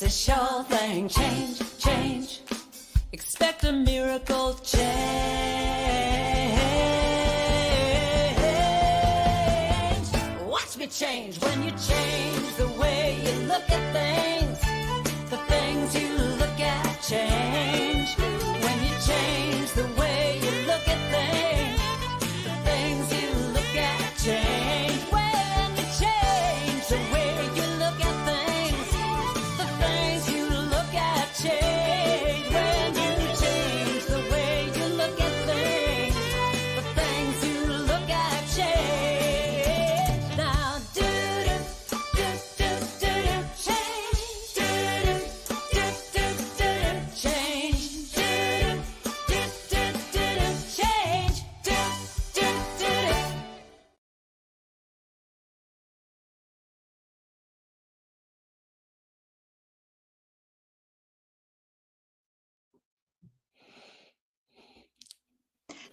It's a sure thing. Change, change. Expect a miracle change. Watch me change when you change the way you look at things. The things you look at change. When you change the way you look at things, the things you look at change. When you change the way you look at things, the things you look at change. When you change the way you look at things, the things you look at change. Now do do do do do do change. Do do do do do change. Do do do do do change. Do do do do.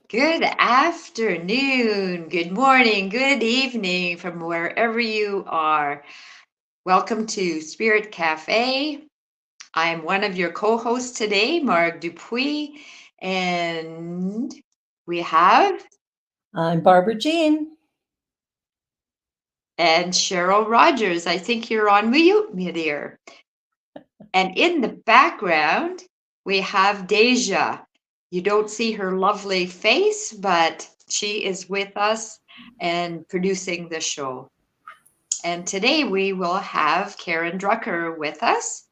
Good afternoon, good morning, good evening from wherever you are. Welcome to Spirit Cafe. I'm one of your co-hosts today, Marg Dupuis, and we have I'm Barbara Jean. and Cheryl Rogers. I think you're on mute, my dear. And in the background, we have Deja. You don't see her lovely face, but she is with us and producing the show. And today we will have Karen Drucker with us.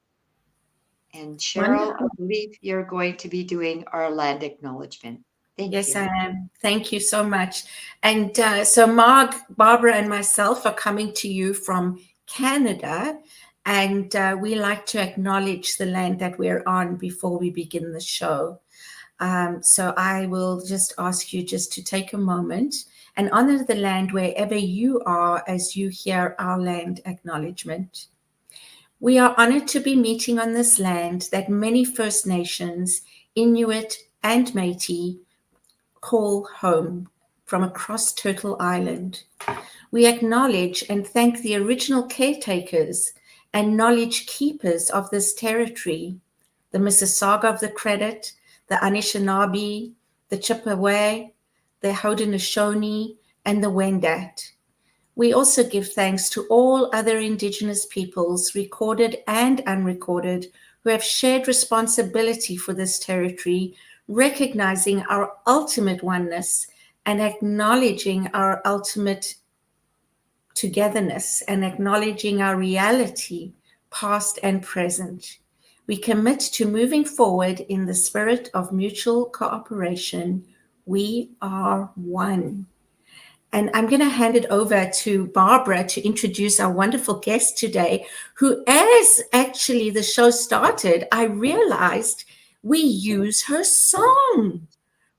And Cheryl, I believe you're going to be doing our land acknowledgement. Thank you. Yes, I am. Thank you so much. And so Marg, Barbara, and myself are coming to you from Canada, and we like to acknowledge the land that we're on before we begin the show. So I will just ask you just to take a moment and honor the land wherever you are as you hear our land acknowledgement. We are honored to be meeting on this land that many First Nations, Inuit, and Métis call home from across Turtle Island. We acknowledge and thank the original caretakers and knowledge keepers of this territory, the Mississauga of the Credit, the Anishinaabe, the Chippewa, the Haudenosaunee, and the Wendat. We also give thanks to all other Indigenous peoples, recorded and unrecorded, who have shared responsibility for this territory, recognizing our ultimate oneness and acknowledging our ultimate togetherness and acknowledging our reality, past and present. We commit to moving forward in the spirit of mutual cooperation. We are one. And I'm going to hand it over to Barbara to introduce our wonderful guest today, who, as actually the show started, I realized we use her song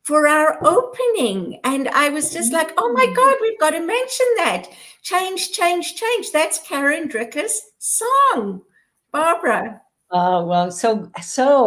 for our opening. And I was just like, oh my God, we've got to mention that. Change, change, change. That's Karen Drucker's song. Barbara. Well, so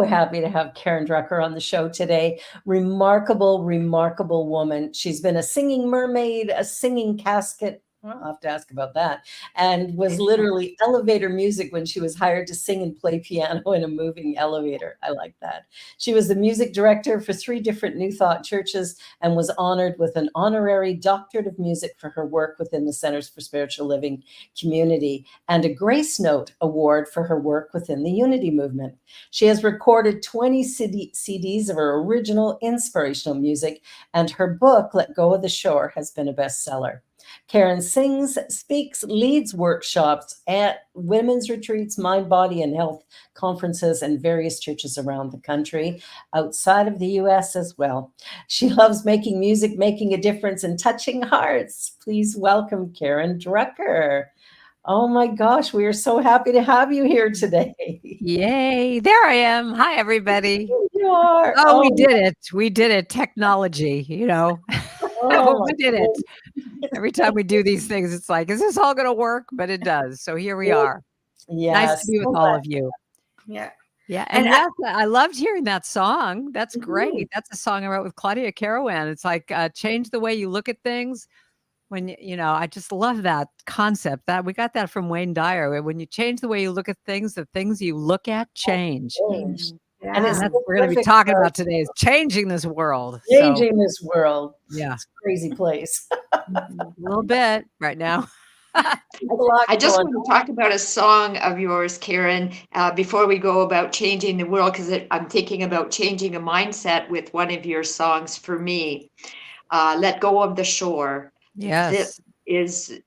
happy to have Karen Drucker on the show today. Remarkable, remarkable woman. She's been a singing mermaid, a singing casket. I'll have to ask about that. And was literally elevator music when she was hired to sing and play piano in a moving elevator. I like that. She was the music director for 3 different New Thought churches and was honored with an honorary doctorate of music for her work within the Centers for Spiritual Living community and a Grace Note Award for her work within the Unity Movement. She has recorded 20 CDs of her original inspirational music, and her book, Let Go of the Shore, has been a bestseller. Karen sings, speaks, leads workshops at women's retreats, mind, body, and health conferences, and various churches around the country, outside of the US as well. She loves making music, making a difference, and touching hearts. Please welcome Karen Drucker. Oh my gosh, we are so happy to have you here today. Yay, there I am. Hi, everybody. You are. Oh, we did it. We did it. Technology, you know. We did it. Every time we do these things, it's like, is this all going to work? But it does. So here we are. Yes. Nice to be with all of you. Yeah. Yeah. And yes, I loved hearing that song. That's great. That's a song I wrote with Claudia Carawan. It's like, change the way you look at things. when I just love that concept. That we got that from Wayne Dyer. When you change the way you look at things, the things you look at change. Change. Yeah. And And it's that's so what we're going to be perfect talking for about today, is changing this world. So changing this world. yeah, It's a crazy place. a little bit right now. There's a lot I just going want to talk about a song of yours, Karen, before we go about changing the world, because I'm thinking about changing a mindset with one of your songs for me. Let Go of the Shore. That Yes. is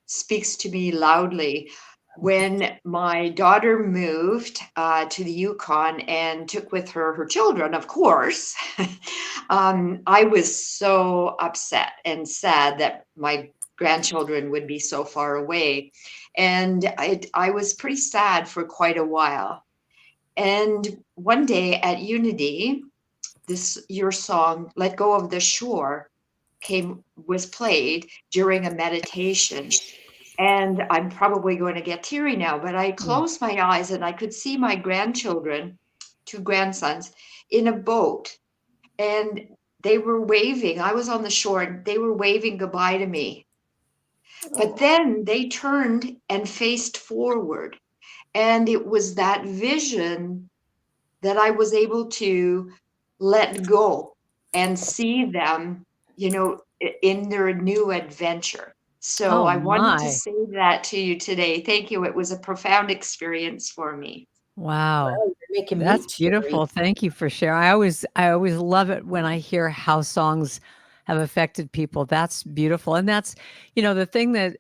speaks to me loudly. When my daughter moved to the Yukon and took with her her children, of course, I was so upset and sad that my grandchildren would be so far away. And I was pretty sad for quite a while. And one day at Unity, your song, Let Go of the Shore, was played during a meditation. And I'm probably going to get teary now, but I closed my eyes and I could see my grandchildren, two grandsons, in a boat. And they were waving. I was on the shore and they were waving goodbye to me. But then they turned and faced forward. And it was that vision that I was able to let go and see them, in their new adventure. So Oh I wanted to my. say that to you today. Thank you. It was a profound experience for me. Wow. You're making me That's teary. beautiful. Thank you for sharing. I always love it when I hear how songs have affected people. That's beautiful. And that's, the thing that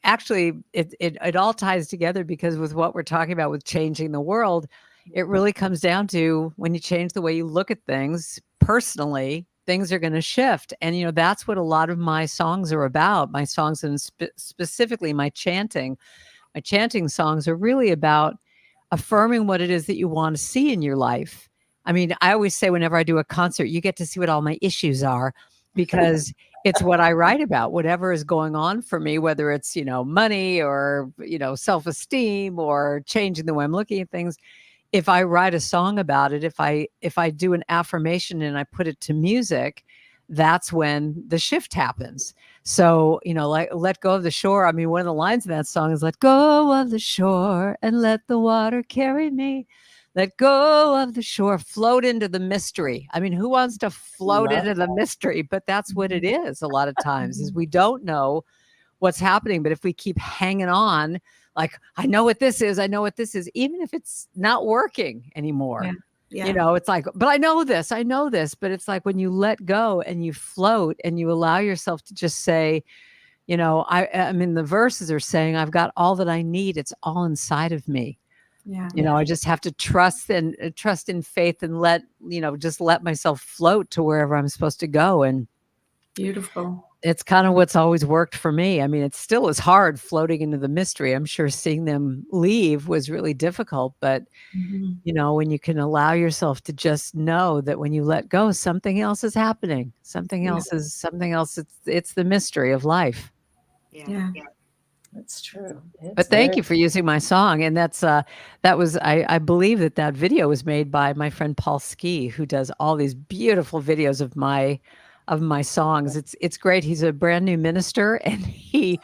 actually it all ties together, because with what we're talking about with changing the world, it really comes down to when you change the way you look at things personally, things are going to shift. And, that's what a lot of my songs are about. My songs, and specifically my chanting songs, are really about affirming what it is that you want to see in your life. I mean, I always say whenever I do a concert, you get to see what all my issues are, because it's what I write about, whatever is going on for me, whether it's, money or, self-esteem or changing the way I'm looking at things. If I write a song about it, if I do an affirmation and I put it to music, that's when the shift happens. So, like Let Go of the Shore. I mean, one of the lines in that song is let go of the shore and let the water carry me. Let go of the shore, float into the mystery. I mean, who wants to float Love into the mystery? But that's what it is a lot of times, is we don't know what's happening. But if we keep hanging on, like, I know what this is, even if it's not working anymore. Yeah. It's like, but I know this, but it's like when you let go and you float and you allow yourself to just say, I mean, the verses are saying, I've got all that I need. It's all inside of me. Yeah. I just have to trust in faith and just let myself float to wherever I'm supposed to go. And Beautiful. it's kind of what's always worked for me. I mean, it still is hard floating into the mystery. I'm sure seeing them leave was really difficult, but when you can allow yourself to just know that when you let go, something else is happening. Something else. It's the mystery of life. Yeah. That's true. But thank you for using my song. And I believe that video was made by my friend Paul Ski, who does all these beautiful videos of my songs. It's great. He's a brand new minister, and he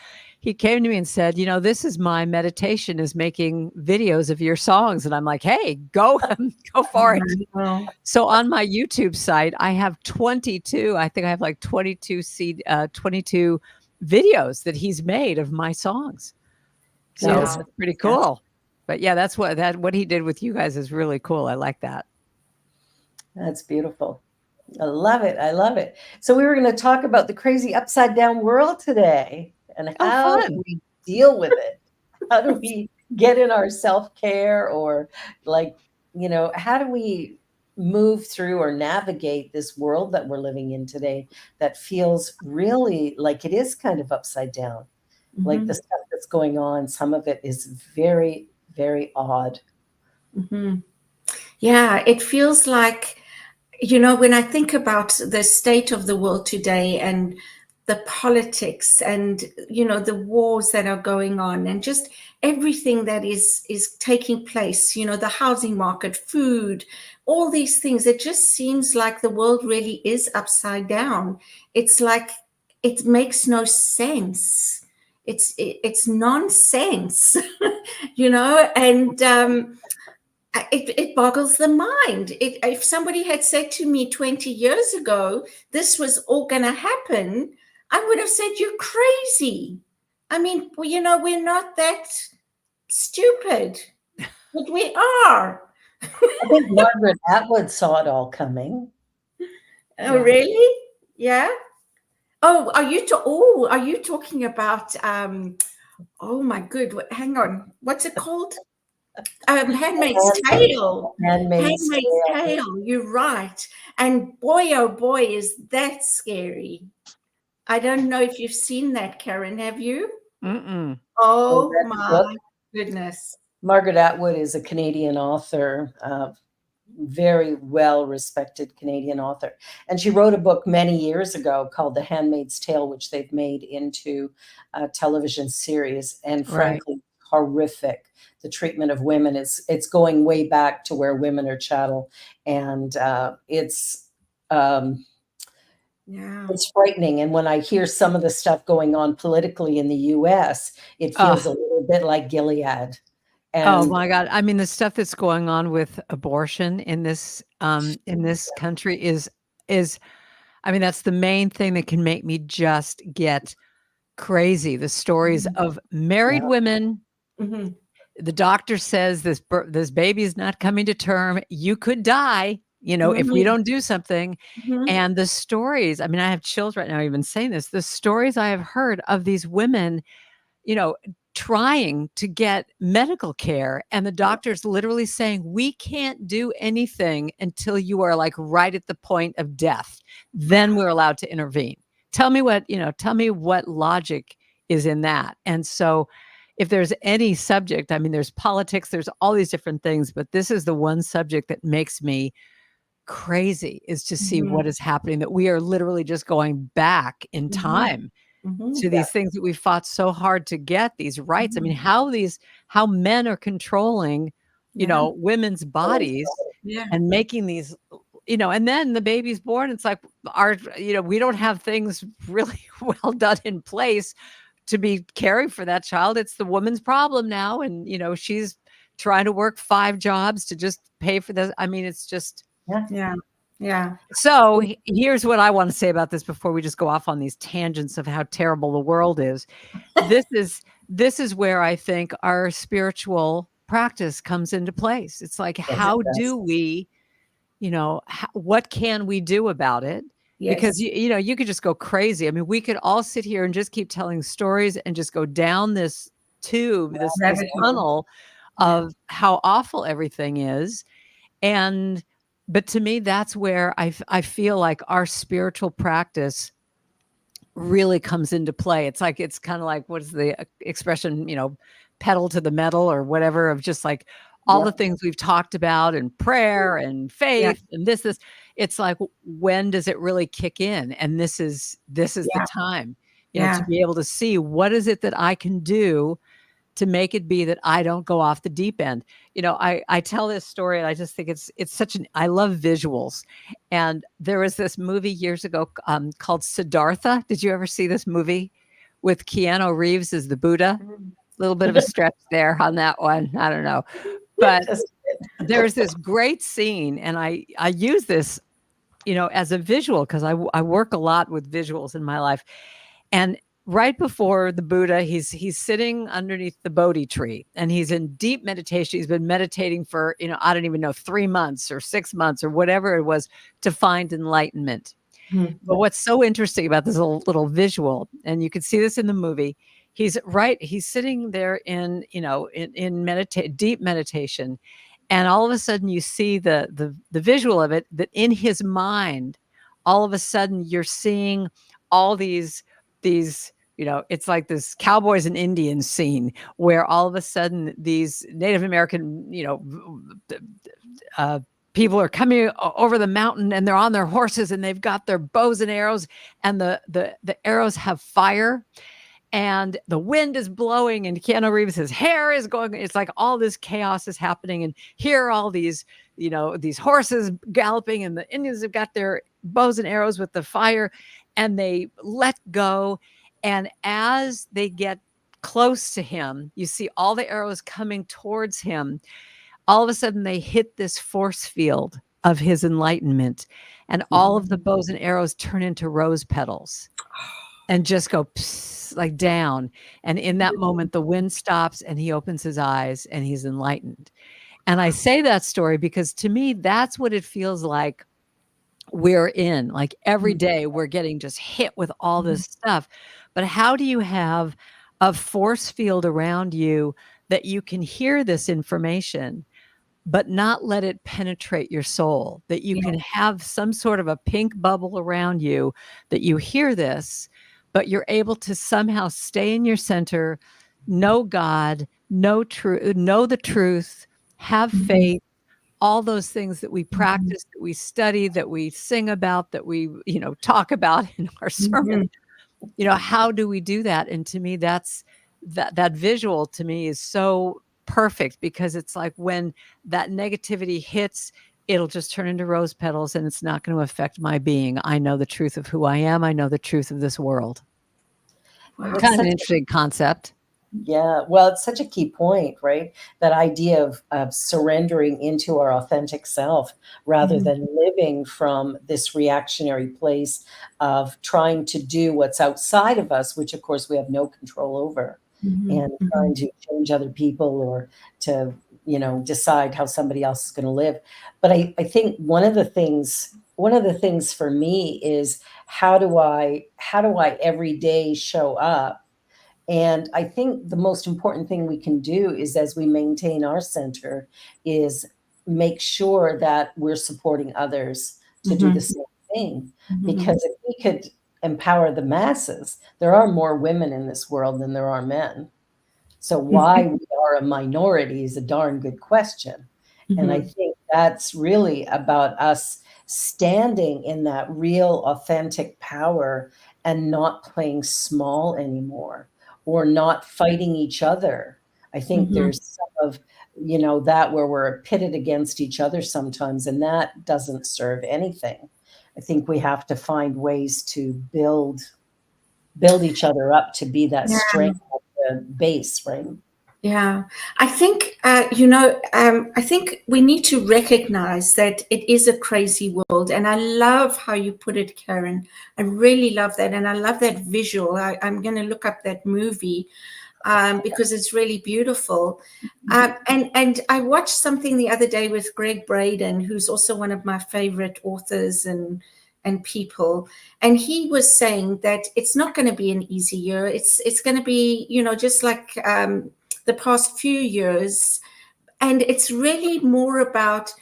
came to me and said, this is my meditation, is making videos of your songs. And I'm like, hey, go for it. Wow. So on my YouTube site, I have 22, I think I have like 22 videos that he's made of my songs. So Wow. it's pretty cool. But yeah, that's what he did with you guys is really cool. I like that. That's beautiful. I love it. I love it. So we were going to talk about the crazy upside down world today and how fun. we deal with it. How do we get in our self-care, or how do we move through or navigate this world that we're living in today that feels really like it is kind of upside down? Like the stuff that's going on, some of it is very, very odd. Yeah, it feels like, when I think about the state of the world today and the politics and, the wars that are going on and just everything that is taking place, the housing market, food, all these things, it just seems like the world really is upside down. It's like it makes no sense. It's nonsense, and it boggles the mind. If somebody had said to me 20 years ago, this was all going to happen, I would have said, you're crazy. I mean, we're not that stupid, but we are. I think Margaret Atwood saw it all coming. Oh, Yeah. really? Yeah. Oh, are you talking about, oh my good, hang on. What's it called? Handmaid's Tale. Handmaid's Handmaid's Tale. Tale. You're right. And boy, oh boy, is that scary. I don't know if you've seen that, Karen. Have you? Mm-mm. Oh that book? my goodness. Margaret Atwood is a Canadian author, very well-respected Canadian author. And she wrote a book many years ago called The Handmaid's Tale, which they've made into a television series. And frankly, horrific. The treatment of women it's going way back to where women are chattel. And Yeah. it's frightening. And when I hear some of the stuff going on politically in the US, it feels a little bit like Gilead. Oh And my God. I mean, the stuff that's going on with abortion in this country is I mean, that's the main thing that can make me just get crazy. The stories of married Yeah. women. Mm-hmm. The doctor says this baby is not coming to term. You could die, if we don't do something. Mm-hmm. And the stories, I mean, I have children right now even saying this, the stories I have heard of these women, trying to get medical care, and the doctor's literally saying, we can't do anything until you are like right at the point of death. Then we're allowed to intervene. Tell me what logic is in that. And so if there's any subject, I mean, there's politics, there's all these different things, but this is the one subject that makes me crazy, is to see what is happening, that we are literally just going back in time to these things that we fought so hard to get, these rights. I mean, how men are controlling, women's bodies Yeah. and making these, and then the baby's born. It's like we don't have things really well done in place to be caring for that child. It's the woman's problem now. And, she's trying to work 5 jobs to just pay for this. I mean, it's just, Yeah. Yeah. so here's what I want to say about this before we just go off on these tangents of how terrible the world is. This is where I think our spiritual practice comes into place. It's like, how do we, what can we do about it? Yes. Because you could just go crazy. I mean, we could all sit here and just keep telling stories and just go down this tube, this tunnel of how awful everything is. But to me, that's where I feel like our spiritual practice really comes into play. It's kind of like, what is the expression, pedal to the metal or whatever, of just like all the things we've talked about, and prayer and faith and this. It's like, when does it really kick in? And this is the time, to be able to see, what is it that I can do to make it be that I don't go off the deep end. I tell this story, and I just think it's I love visuals. And there was this movie years ago called Siddhartha. Did you ever see this movie with Keanu Reeves as the Buddha? A little bit of a stretch there on that one. I don't know. But there's this great scene, and I use this, as a visual, because I work a lot with visuals in my life. And right before the Buddha, he's sitting underneath the Bodhi tree, and he's in deep meditation. He's been meditating for, I don't even know, 3 months or 6 months or whatever it was, to find enlightenment. But what's so interesting about this little visual, and you can see this in the movie, he's sitting there in deep meditation. And all of a sudden you see the visual of it, that in his mind, all of a sudden you're seeing all these, it's like this cowboys and Indians scene, where all of a sudden these Native American, people are coming over the mountain, and they're on their horses, and they've got their bows and arrows, and the arrows have fire, and the wind is blowing, and Keanu Reeves' hair is going. It's like all this chaos is happening, and here are all these, these horses galloping, and the Indians have got their bows and arrows with the fire. and they let go. And as they get close to him, you see all the arrows coming towards him. All of a sudden, they hit this force field of his enlightenment, and all of the bows and arrows turn into rose petals and just go pss, like down. And in that moment, the wind stops and he opens his eyes and he's enlightened. And I say that story because to me, that's what it feels like we're in. Like every day, we're getting just hit with all this stuff. But how do you have a force field around you that you can hear this information, but not let it penetrate your soul, that you can have some sort of a pink bubble around you, that you hear this, but you're able to somehow stay in your center, know God, know the truth, have faith, all those things that we practice, that we study, that we sing about, that we, talk about in our sermon. How do we do that? And to me, that's that visual to me is so perfect, because it's like when that negativity hits, it'll just turn into rose petals and it's not going to affect my being. I know the truth of who I am. I know the truth of this world. Wow. Kind of an interesting concept. Yeah, well, it's such a key point, right? That idea of surrendering into our authentic self rather than living from this reactionary place of trying to do what's outside of us, which of course we have no control over, and trying to change other people or to, decide how somebody else is going to live. But I think one of the things for me is how do I every day show up? And I think the most important thing we can do is, as we maintain our center, is make sure that we're supporting others to do the same thing. Because if we could empower the masses, there are more women in this world than there are men. So why we are a minority is a darn good question. And I think that's really about us standing in that real authentic power and not playing small anymore, or not fighting each other. I think there's some of, that where we're pitted against each other sometimes, and that doesn't serve anything. I think we have to find ways to build each other up to be that strength of the base, right? Yeah, I think, I think we need to recognize that it is a crazy world. And I love how you put it, Karen. I really love that. And I love that visual. I'm going to look up that movie because it's really beautiful. And I watched something the other day with Greg Braden, who's also one of my favorite authors and people. And he was saying that it's not going to be an easy year. It's going to be, just like the past few years. And it's really more about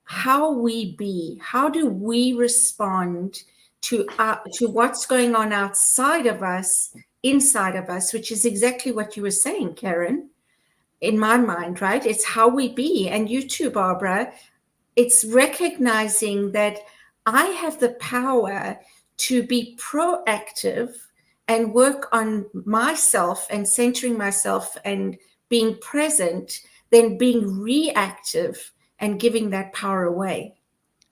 how do we respond to what's going on outside of us, inside of us, which is exactly what you were saying, Karen, in my mind, right? It's how we be. And you too, Barbara. It's recognizing that I have the power to be proactive and work on myself and centering myself and being present, than being reactive and giving that power away.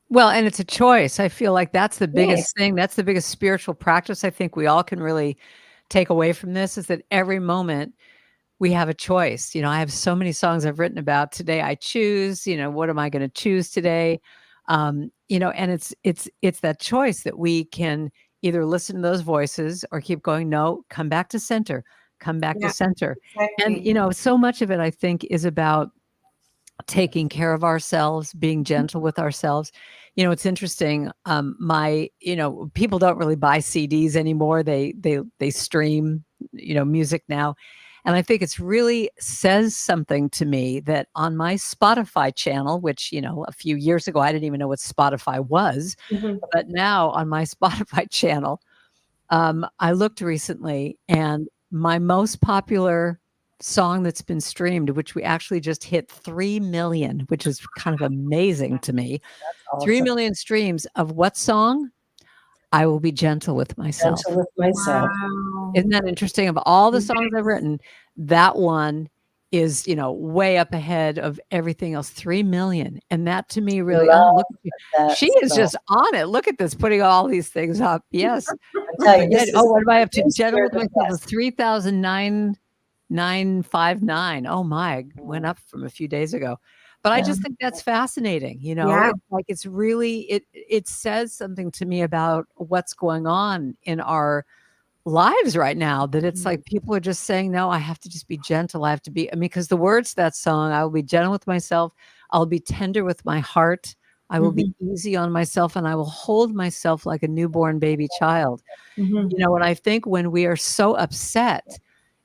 Well, and it's a choice. I feel like that's the biggest thing. That's the biggest spiritual practice I think we all can really take away from this, is that every moment we have a choice. I have so many songs I've written about. Today I choose, what am I going to choose today? And it's that choice that we can either listen to those voices or keep going, no, come back to center, come back to center. Exactly. And, so much of it, I think, is about taking care of ourselves, being gentle with ourselves. It's interesting. People don't really buy CDs anymore. They stream, music now. And I think it's really says something to me that on my Spotify channel, which, a few years ago, I didn't even know what Spotify was, but now on my Spotify channel, I looked recently, and my most popular song that's been streamed, which we actually just hit 3 million, which is kind of amazing to me. Awesome. 3 million streams of what song? I Will Be Gentle with Myself. Gentle with myself. Wow. Isn't that interesting? Of all the songs I've written, that one is, way up ahead of everything else. 3 million. And that to me really, Love look, that she is song. just on it. Look at this, putting all these things up. Yes. I tell you, this is What am I up to? this Gentle year with the myself is best. 3,959. Oh my, went up from a few days ago. But I just think that's fascinating. Yeah. It's like, it's really, it says something to me about what's going on in our lives right now, that it's like people are just saying, no, I have to just be gentle. I have to be, because the words to that song, I will be gentle with myself. I'll be tender with my heart. I will be easy on myself, and I will hold myself like a newborn baby child. And I think when we are so upset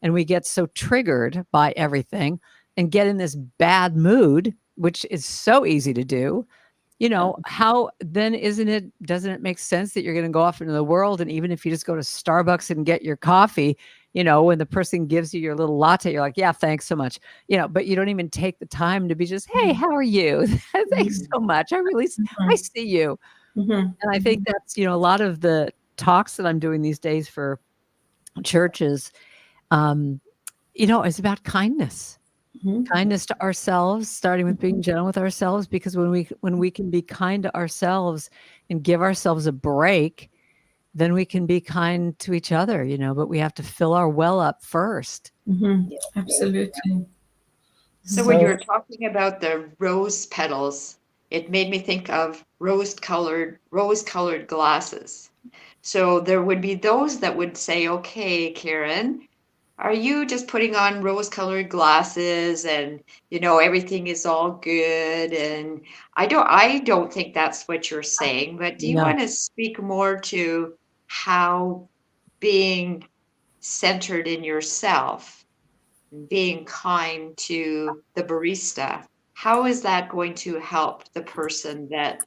and we get so triggered by everything and get in this bad mood, which is so easy to do, how then doesn't it make sense that you're going to go off into the world? And even if you just go to Starbucks and get your coffee, when the person gives you your little latte, you're like, yeah, thanks so much, but you don't even take the time to be just, hey, how are you? Thanks so much. I see you. And I think that's, a lot of the talks that I'm doing these days for churches, is about kindness. Kindness to ourselves, starting with being gentle with ourselves, because when we can be kind to ourselves and give ourselves a break, then we can be kind to each other, but we have to fill our well up first. Absolutely. So when you were talking about the rose petals, it made me think of rose-colored glasses. So there would be those that would say, okay, Karen, are you just putting on rose-colored glasses and everything is all good? And I don't think that's what you're saying, but do you No. want to speak more to how being centered in yourself, being kind to the barista, how is that going to help the person that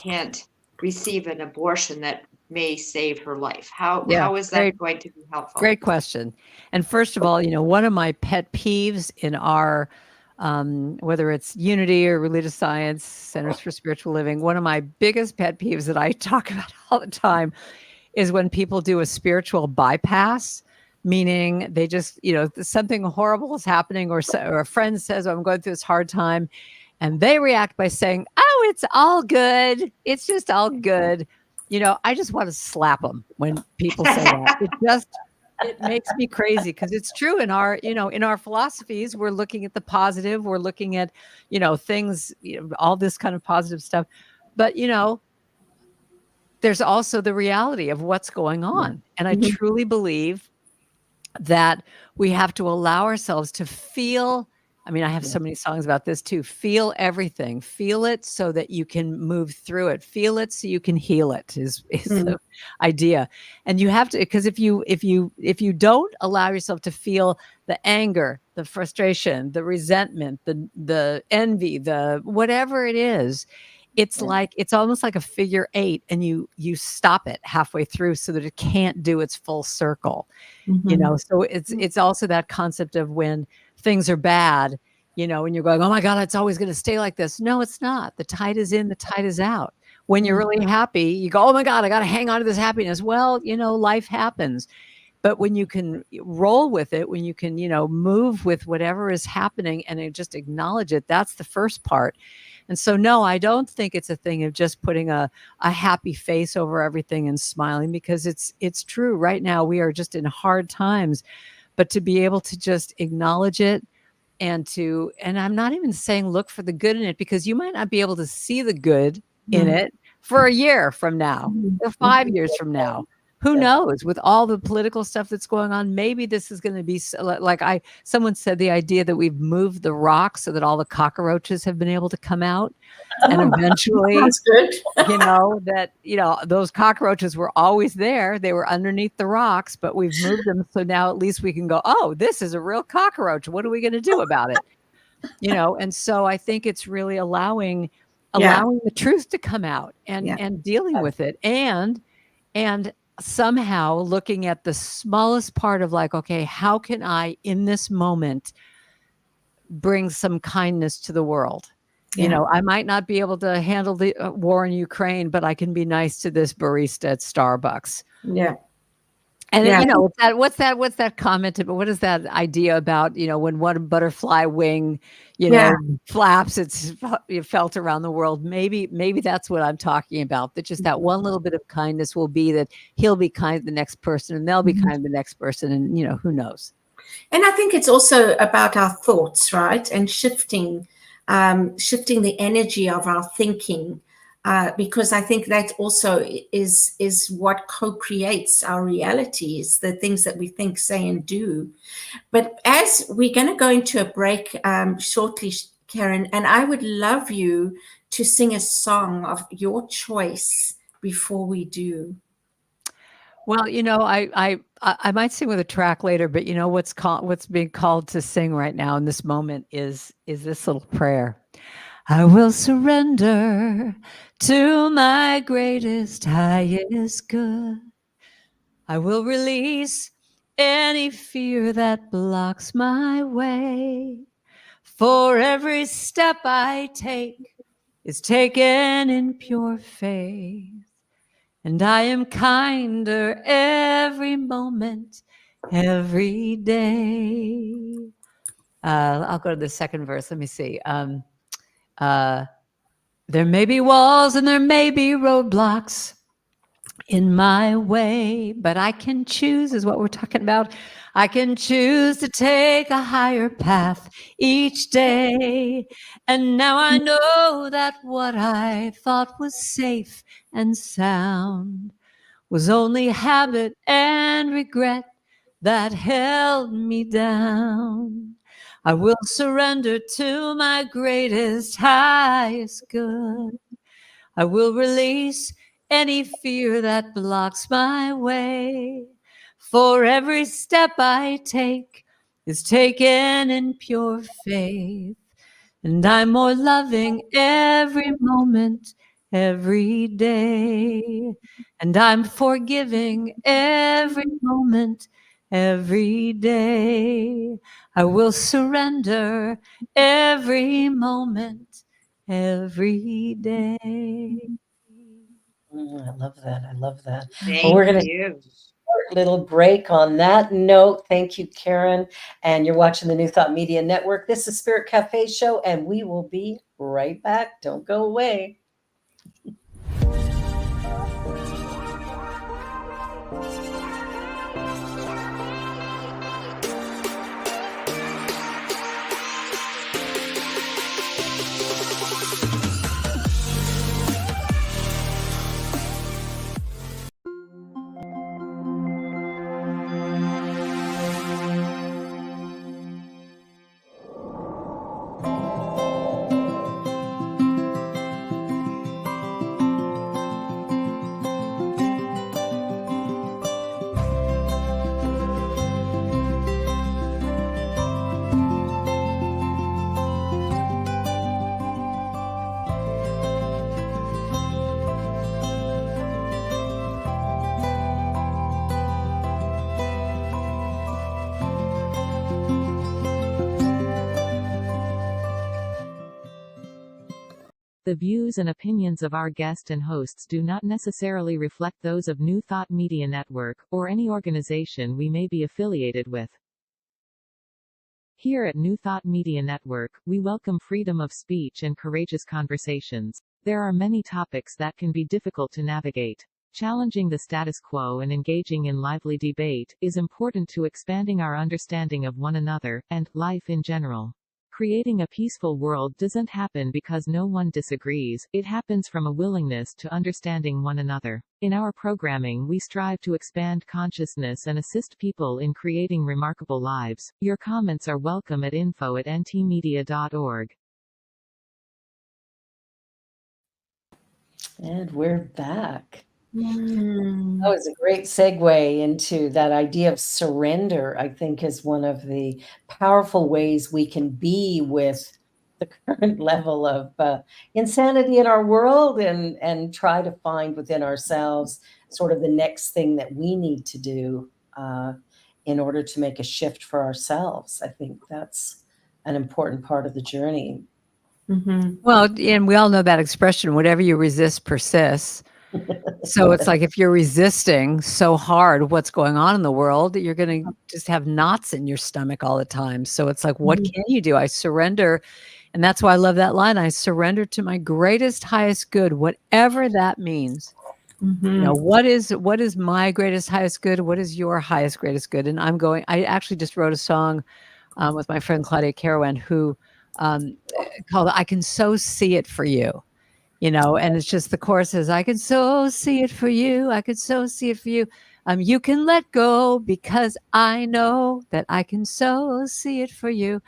can't receive an abortion that may save her life? How is that going to be helpful? Great question. And first of all, one of my pet peeves in our, whether it's Unity or Religious Science, Centers for Spiritual Living, one of my biggest pet peeves that I talk about all the time is when people do a spiritual bypass, meaning they just, something horrible is happening, or a friend says, oh, I'm going through this hard time, and they react by saying, oh, it's all good. It's just all good. I just want to slap them when people say that. It makes me crazy, because it's true in our, in our philosophies, we're looking at the positive, we're looking at, things, all this kind of positive stuff. But, there's also the reality of what's going on. And I truly believe that we have to allow ourselves to feel. I mean, I have so many songs about this too. Feel everything. Feel it so that you can move through it. Feel it so you can heal it is the idea. And you have to, because if you don't allow yourself to feel the anger, the frustration, the resentment, the envy, the whatever it is, it's like, it's almost like a figure eight, and you stop it halfway through so that it can't do its full circle. So it's also that concept of when things are bad, when you're going, oh my God, it's always going to stay like this. No, it's not. The tide is in, the tide is out. When you're really happy, you go, oh my God, I got to hang on to this happiness. Well, life happens. But when you can roll with it, when you can, move with whatever is happening and just acknowledge it, that's the first part. And so, no, I don't think it's a thing of just putting a happy face over everything and smiling, because it's true. Right now, we are just in hard times, but to be able to just acknowledge it, and I'm not even saying look for the good in it, because you might not be able to see the good in it for a year from now or 5 years from now. Who knows? With all the political stuff that's going on, maybe this is going to be like someone said, the idea that we've moved the rock so that all the cockroaches have been able to come out. And eventually, That's good. those cockroaches were always there. They were underneath the rocks, but we've moved them. So now at least we can go, oh, this is a real cockroach. What are we going to do about it? And so I think it's really allowing the truth to come out and dealing with it. And somehow looking at the smallest part of like, okay, how can I in this moment bring some kindness to the world? I might not be able to handle the war in Ukraine, but I can be nice to this barista at Starbucks. Yeah. And Yeah. you know, what's that comment about, what is that idea about, you know, when one butterfly wing, you Yeah. know, flaps, it felt around the world. Maybe that's what I'm talking about. That just that one little bit of kindness will be that he'll be kind to the next person and they'll be kind to the next person. And, you know, who knows? And I think it's also about our thoughts, right? And shifting the energy of our thinking, because I think that also is what co-creates our realities, the things that we think, say, and do. But as we're going to go into a break shortly, Karen, and I would love you to sing a song of your choice before we do. Well, you know, I might sing with a track later, but you know what's being called to sing right now in this moment is this little prayer. I will surrender to my greatest, highest good. I will release any fear that blocks my way. For every step I take is taken in pure faith. And I am kinder every moment, every day. I'll go to the second verse. Let me see. There may be walls and there may be roadblocks in my way, but I can choose, is what we're talking about. I can choose to take a higher path each day. And now I know that what I thought was safe and sound was only habit and regret that held me down. I will surrender to my greatest, highest good. I will release any fear that blocks my way. For every step I take is taken in pure faith. And I'm more loving every moment, every day. And I'm forgiving every moment, every day. I will surrender every moment, every day. I love that. I love that. Well, Thank we're going to you. little break on that note. Thank you, Karen. And you're watching the New Thought Media Network. This is Spirit Cafe Show, and we will be right back. Don't go away. The views and opinions of our guest and hosts do not necessarily reflect those of New Thought Media Network, or any organization we may be affiliated with. Here at New Thought Media Network, we welcome freedom of speech and courageous conversations. There are many topics that can be difficult to navigate. Challenging the status quo and engaging in lively debate is important to expanding our understanding of one another, and life in general. Creating a peaceful world doesn't happen because no one disagrees, it happens from a willingness to understanding one another. In our programming, we strive to expand consciousness and assist people in creating remarkable lives. Your comments are welcome at info@ntmedia.org. And we're back. Mm. That was a great segue into that idea of surrender, I think, is one of the powerful ways we can be with the current level of insanity in our world and try to find within ourselves sort of the next thing that we need to do in order to make a shift for ourselves. I think that's an important part of the journey. Mm-hmm. Well, and we all know that expression, whatever you resist persists. So it's like if you're resisting so hard what's going on in the world, you're going to just have knots in your stomach all the time. So it's like, what can you do? I surrender. And that's why I love that line. I surrender to my greatest, highest good, whatever that means. You know, what is my greatest, highest good? What is your highest, greatest good? And I actually just wrote a song with my friend Claudia Carawan, who called I Can So See It For You. You know, and it's just the chorus is, I can so see it for you. I can so see it for you. You can let go because I know that I can so see it for you.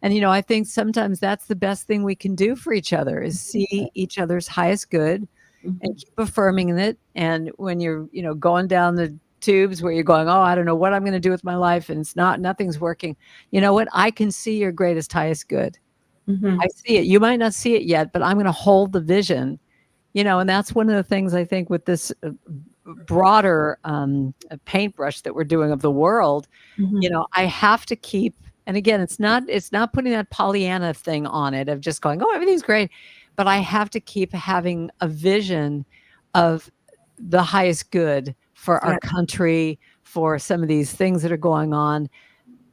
And, you know, I think sometimes that's the best thing we can do for each other is see each other's highest good and keep affirming it. And when you're, you know, going down the tubes where you're going, oh, I don't know what I'm going to do with my life and nothing's working. You know what? I can see your greatest, highest good. I see it. You might not see it yet, but I'm going to hold the vision, you know, and that's one of the things I think with this broader paintbrush that we're doing of the world, you know, I have to keep, and again, it's not putting that Pollyanna thing on it of just going, oh, everything's great, but I have to keep having a vision of the highest good for our country, for some of these things that are going on.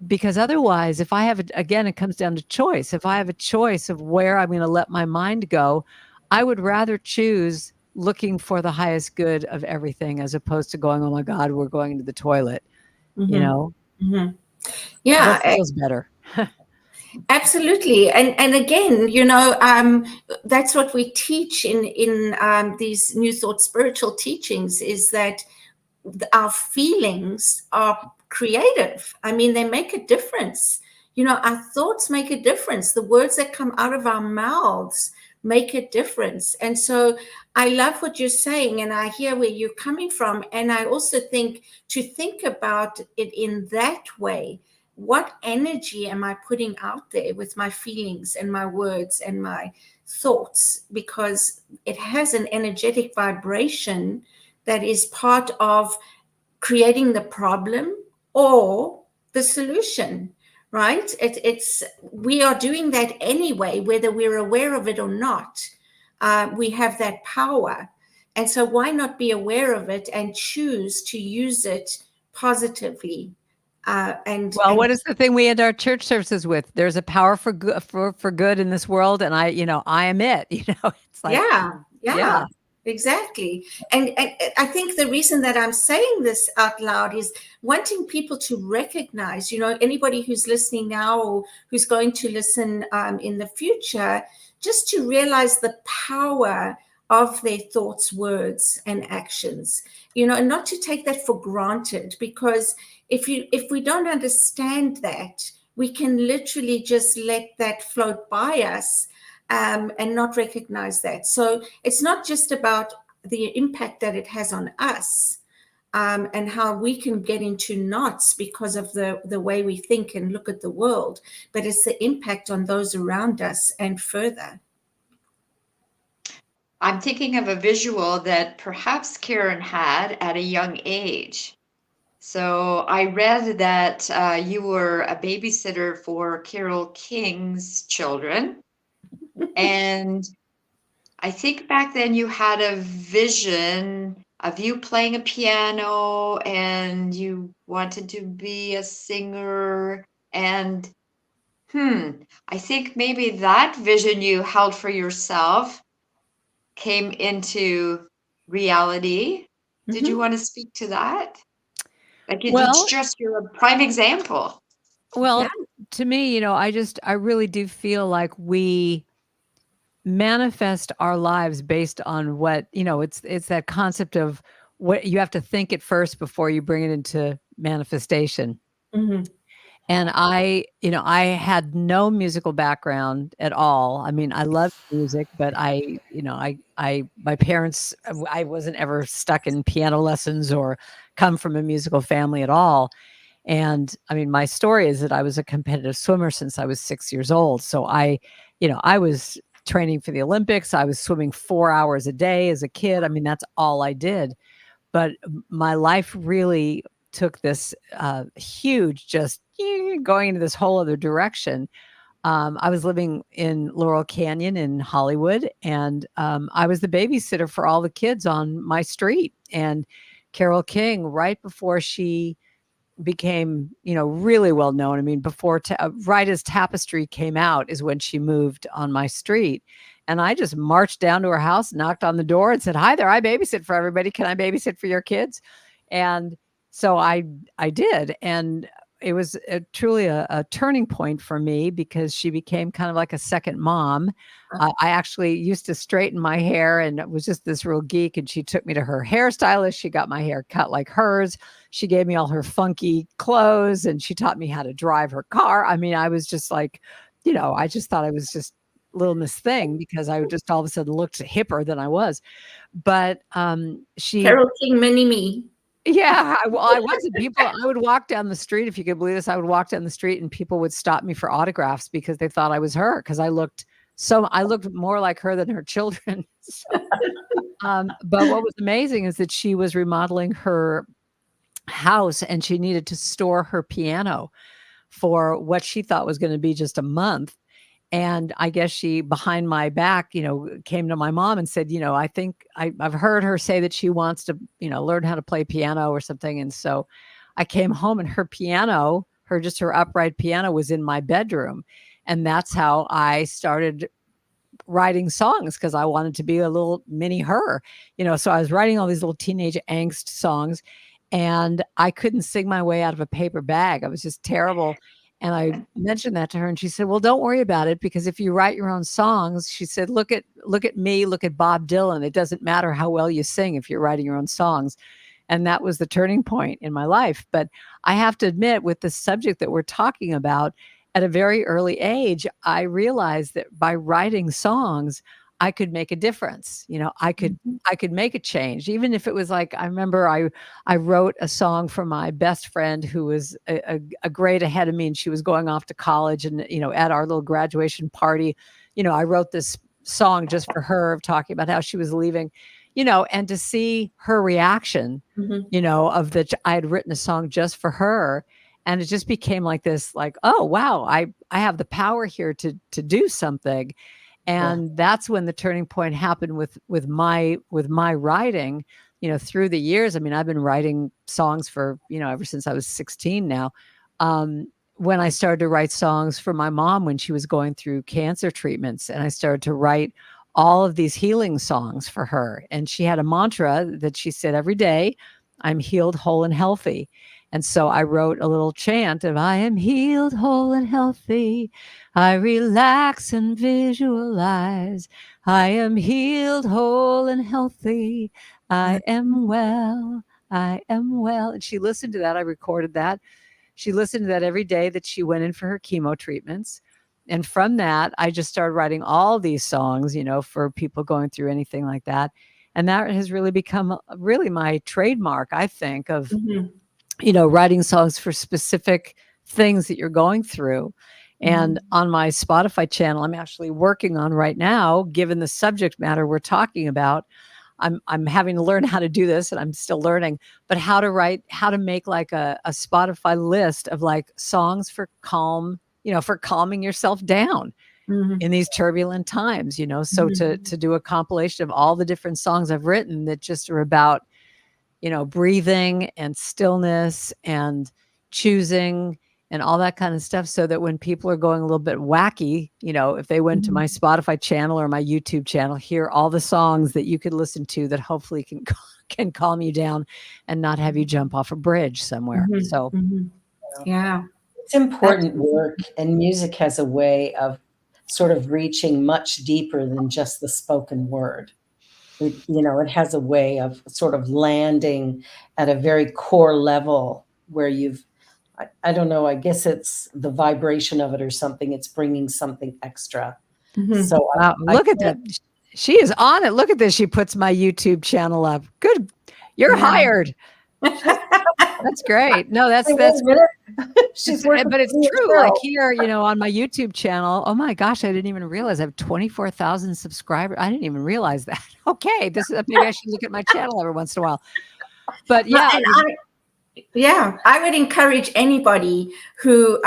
Because otherwise, if I have, again, it comes down to choice. If I have a choice of where I'm going to let my mind go, I would rather choose looking for the highest good of everything as opposed to going, oh my God, we're going to the toilet, you know? Yeah, That feels better. absolutely. And again, you know, that's what we teach in these New Thought spiritual teachings is that our feelings are creative. I mean, they make a difference. You know, our thoughts make a difference. The words that come out of our mouths make a difference. And so I love what you're saying, and I hear where you're coming from. And I also think to think about it in that way. What energy am I putting out there with my feelings and my words and my thoughts? Because it has an energetic vibration that is part of creating the problem or the solution, right? It's we are doing that anyway, whether we're aware of it or not. We have that power, and so why not be aware of it and choose to use it positively? Well, what is the thing we end our church services with? There's a power for good, for good in this world, and I am it. You know, it's like, yeah. Exactly. And I think the reason that I'm saying this out loud is wanting people to recognize, you know, anybody who's listening now or who's going to listen in the future, just to realize the power of their thoughts, words, and actions, you know, and not to take that for granted, because if we don't understand that, we can literally just let that float by us and not recognize that. So it's not just about the impact that it has on us and how we can get into knots because of the way we think and look at the world, but it's the impact on those around us and further. I'm thinking of a visual that perhaps Karen had at a young age. So I read that you were a babysitter for Carole King's children. And I think back then you had a vision of you playing a piano and you wanted to be a singer. And I think maybe that vision you held for yourself came into reality. Did you want to speak to that? Like it's well, just you're a prime example. well, to me, you know, I really do feel like we manifest our lives based on what, you know, it's that concept of what you have to think it first before you bring it into manifestation. And I had no musical background at all. I mean, I love music, but my parents, I wasn't ever stuck in piano lessons or come from a musical family at all. And I mean, my story is that I was a competitive swimmer since I was 6 years old. So I was training for the Olympics. I was swimming 4 hours a day as a kid. I mean, that's all I did. But my life really took this huge, just going into this whole other direction I was living in Laurel Canyon in Hollywood, and I was the babysitter for all the kids on my street. And Carole King, right before she became, really well known. I mean, right as Tapestry came out is when she moved on my street. And I just marched down to her house, knocked on the door and said, "Hi there, I babysit for everybody. Can I babysit for your kids?" And so I did. And it was truly a turning point for me because she became kind of like a second mom. I actually used to straighten my hair and was just this real geek. And she took me to her hairstylist. She got my hair cut like hers. She gave me all her funky clothes and she taught me how to drive her car. I mean, I was just like, I just thought I was just little Miss Thing because I just all of a sudden looked hipper than I was. But she Carole King, mini me. yeah, I wasn't. I would walk down the street, if you could believe this. I would walk down the street and people would stop me for autographs because they thought I was her because I looked more like her than her children. But what was amazing is that she was remodeling her house and she needed to store her piano for what she thought was going to be just a month. And I guess she, behind my back, came to my mom and said, I think I've heard her say that she wants to, learn how to play piano or something. And so I came home and her piano, her upright piano was in my bedroom. And that's how I started writing songs because I wanted to be a little mini her, so I was writing all these little teenage angst songs and I couldn't sing my way out of a paper bag. I was just terrible. And I mentioned that to her and she said, "Well, don't worry about it because if you write your own songs," she said, look at me, look at Bob Dylan. It doesn't matter how well you sing if you're writing your own songs." And that was the turning point in my life. But I have to admit, with the subject that we're talking about, at a very early age, I realized that by writing songs, I could make a difference. I could make a change, even if it was like, I remember I wrote a song for my best friend who was a grade ahead of me and she was going off to college. And, at our little graduation party, I wrote this song just for her talking about how she was leaving, and to see her reaction, of that I had written a song just for her. And it just became like this, like, oh, wow, I have the power here to do something. And that's when the turning point happened with my writing, through the years. I mean, I've been writing songs for, ever since I was 16 now. When I started to write songs for my mom when she was going through cancer treatments, and I started to write all of these healing songs for her. And she had a mantra that she said every day, "I'm healed, whole, and healthy." And so I wrote a little chant of, "I am healed, whole, and healthy. I relax and visualize. I am healed, whole, and healthy. I am well. I am well." And she listened to that. I recorded that. She listened to that every day that she went in for her chemo treatments. And from that, I just started writing all these songs, for people going through anything like that. And that has really become really my trademark, I think, of writing songs for specific things that you're going through. And on my Spotify channel, I'm actually working on right now, given the subject matter we're talking about, I'm having to learn how to do this and I'm still learning, but how to make like a Spotify list of like songs for for calming yourself down in these turbulent times, so to do a compilation of all the different songs I've written that just are about breathing and stillness and choosing and all that kind of stuff, so that when people are going a little bit wacky, if they went to my Spotify channel or my YouTube channel, hear all the songs that you could listen to that hopefully can calm you down and not have you jump off a bridge somewhere. So yeah, it's important work, and music has a way of sort of reaching much deeper than just the spoken word. It has a way of sort of landing at a very core level where I don't know, I guess it's the vibration of it or something. It's bringing something extra. So wow, look at that. She is on it. Look at this. She puts my YouTube channel up. Good. You're hired. That's great. No, that's she's but it's true. Like here, on my YouTube channel, oh my gosh, I didn't even realize I have 24,000 subscribers. I didn't even realize that. Okay. Maybe I should look at my channel every once in a while. But yeah. Yeah, I would encourage anybody who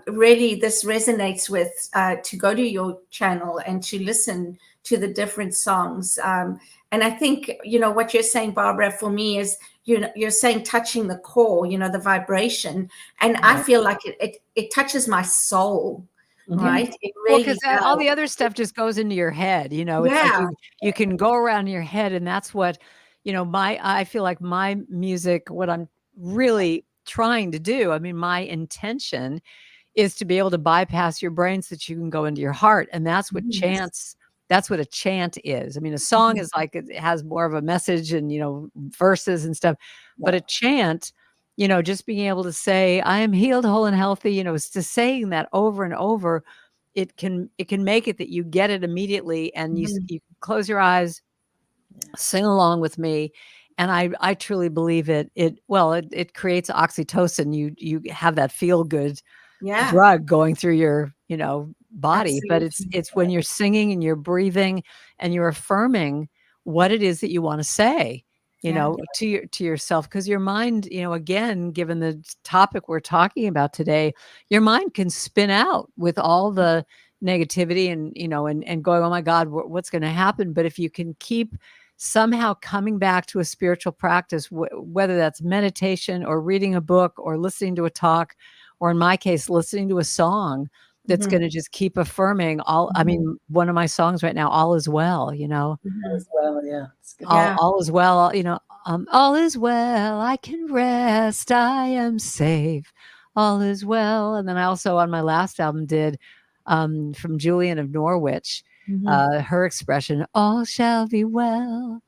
really this resonates with to go to your channel and to listen to the different songs. And I think, you know, what you're saying, Barbara, for me is, you know, you're saying touching the core, you know, the vibration. And I feel like it touches my soul, right? It Well, really because all does. the other stuff just goes into your head, you know. It's like Yeah. you can go around your head, and that's what, you know, I feel like my music, what I'm really trying to do. I mean, my intention is to be able to bypass your brain so that you can go into your heart, and that's what a chant is. I mean, a song is like it has more of a message and, you know, verses and stuff, but a chant, you know, just being able to say, I am healed, whole, and healthy, you know, it's just saying that over and over, it can make it that you get it immediately, and you close your eyes, sing along with me, and I truly believe it creates oxytocin. You have that feel good Yeah, drug going through your, you know, body, but it's absolutely. it's when you're singing and you're breathing and you're affirming what it is that you want to say, you Yeah. know, to yourself, because your mind, you know, again, given the topic we're talking about today, your mind can spin out with all the negativity and, you know, and going, oh my God, what's going to happen? But if you can keep somehow coming back to a spiritual practice, whether that's meditation or reading a book or listening to a talk, or in my case, listening to a song that's Mhm. going to just keep affirming all. I mean, one of my songs right now, all is well, you know, As well, yeah. It's good. Yeah. all is well, you know, all is well, I can rest, I am safe, all is well. And then I also on my last album did from Julian of Norwich, her expression, all shall be well.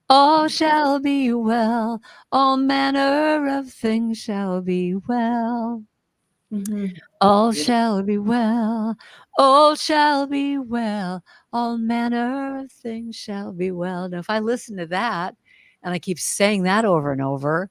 All shall be well, all manner of things shall be well. Mhm. All shall be well, all shall be well, all manner of things shall be well. Now, if I listen to that and I keep saying that over and over,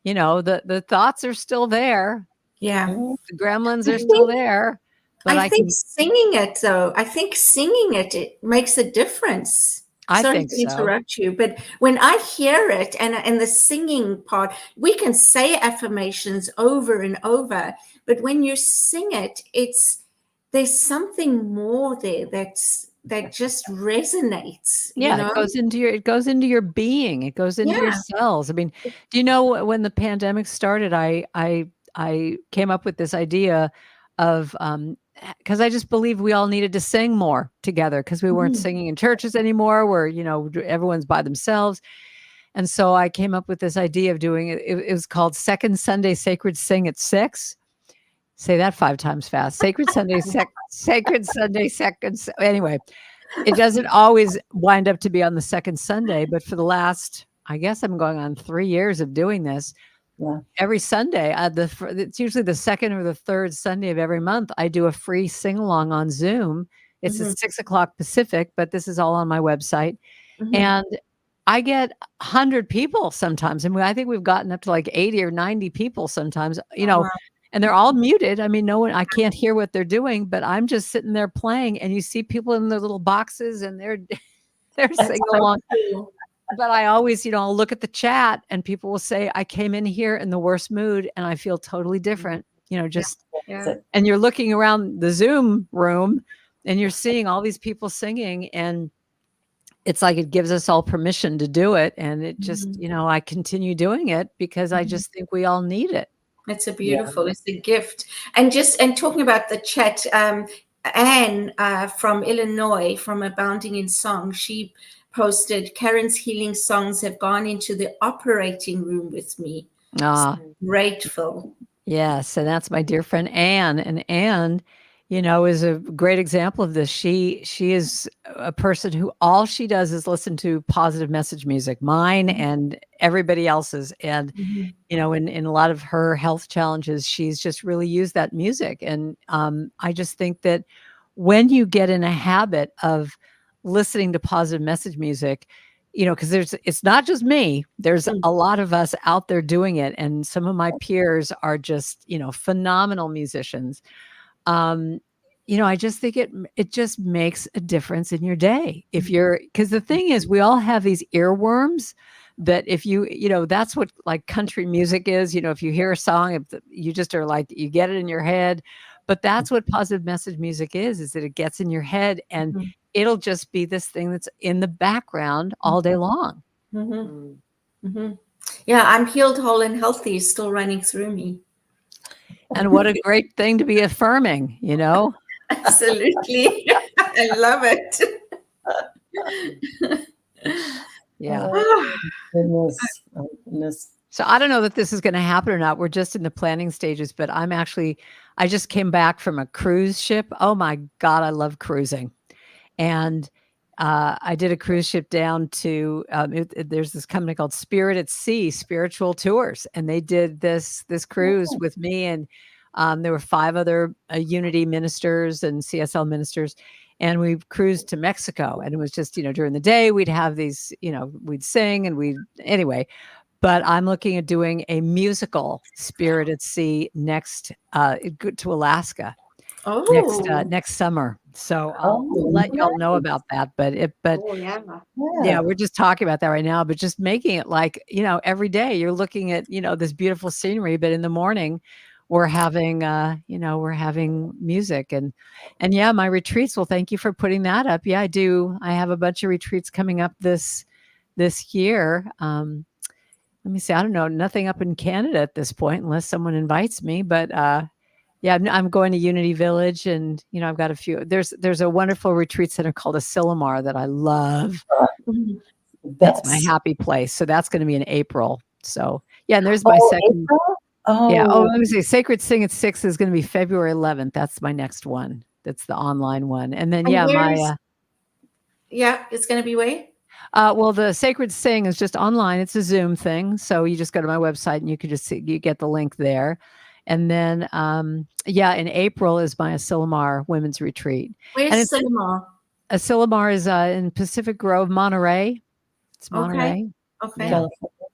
you know, the thoughts are still there. Yeah. The gremlins I are still think there, but I I think can, singing it though, I think singing it makes a difference. I Sorry think to so. interrupt you, but when I hear it and the singing part, we can say affirmations over and over, but when you sing it, there's something more there that just resonates, you Yeah, know? it goes into your being, it goes into your Yeah. cells. I mean, do you know when the pandemic started, I came up with this idea of because I just believe we all needed to sing more together because we weren't Mhm. singing in churches anymore, where, you know, everyone's by themselves. And so I came up with this idea of doing it. It was called Second Sunday Sacred Sing at 6. Say that 5 times fast. Sacred Sunday second. Anyway, it doesn't always wind up to be on the second Sunday, but for the last, I guess I'm going on 3 years of doing this. Yeah. Every Sunday, it's usually the second or the third Sunday of every month, I do a free sing along on Zoom. It's Mhm. at 6 o'clock Pacific, but this is all on my website. Mhm. And I get 100 people sometimes. And I think we've gotten up to like 80 or 90 people sometimes, you Oh, know, wow. and they're all muted. I mean, no one, I can't hear what they're doing, but I'm just sitting there playing, and you see people in their little boxes and they're they're That's singing so along. cool. But I always, you know, I'll look at the chat and people will say, I came in here in the worst mood and I feel totally different, you know, Yeah. just, Yeah. and you're looking around the Zoom room and you're seeing all these people singing, and it's like it gives us all permission to do it. And it just, Mhm. you know, I continue doing it because I Mhm. just think we all need it. It's a Yeah. beautiful, it's a gift. And talking about the chat, Anne from Illinois, from Abounding in Song, she posted, Karen's healing songs have gone into the operating room with me. Ah, Grateful. yes, and that's my dear friend Anne, and Anne, you know, is a great example of this. She is a person who all she does is listen to positive message music, mine and everybody else's. And Mhm. you know, in a lot of her health challenges, she's just really used that music. And I just think that when you get in a habit of listening to positive message music, you know, because it's not just me, there's Mm. a lot of us out there doing it. And some of my peers are just, you know, phenomenal musicians. Um, you know, I just think it just makes a difference in your day. If you're, because the thing is, we all have these earworms that if that's what like country music is, if you hear a song, you just are like, you get it in your head. But that's what positive message music is that it gets in your head and Mhm. it'll just be this thing that's in the background all day long. Mhm. Mhm. Yeah, I'm healed, whole, and healthy is still running through me. And what a great thing to be affirming, Absolutely. I love it. Yeah. Goodness. Oh, goodness. So I don't know that this is going to happen or not. We're just in the planning stages, but I just came back from a cruise ship. Oh my God, I love cruising. And I did a cruise ship down to, there's this company called Spirit at Sea, Spiritual Tours. And they did this cruise with me. And there were 5 other Unity ministers and CSL ministers. And we cruised to Mexico. And it was just, during the day, we'd have these, we'd sing and anyway. But I'm looking at doing a musical Spirit at Sea next to Alaska Oh, next summer. So Oh, I'll let y'all know nice. about that. But Oh, yeah. yeah, we're just talking about that right now. But just making it like, every day you're looking at, this beautiful scenery, but in the morning we're having we're having music and yeah, my retreats. Well, thank you for putting that up. Yeah, I do. I have a bunch of retreats coming up this year. Let me see. I don't know, nothing up in Canada at this point, unless someone invites me. But yeah, I'm going to Unity Village, and I've got a few. There's a wonderful retreat center called Asilomar that I love. mhm. That's my Best. happy place. So that's going to be in April. So yeah, and there's my second. April? Yeah. Oh, Oh, let me see. Sacred Sing at 6 is going to be February 11th. That's my next one. That's the online one, and then And yeah, yeah, it's going to be where? well, the Sacred Sing is just online. It's a Zoom thing. So you just go to my website and you can just see, you get the link there. And then, yeah, in April is my Asilomar Women's Retreat. And Where's cinema? Asilomar is in Pacific Grove, Monterey. It's Okay. Monterey. Okay. Yeah. California.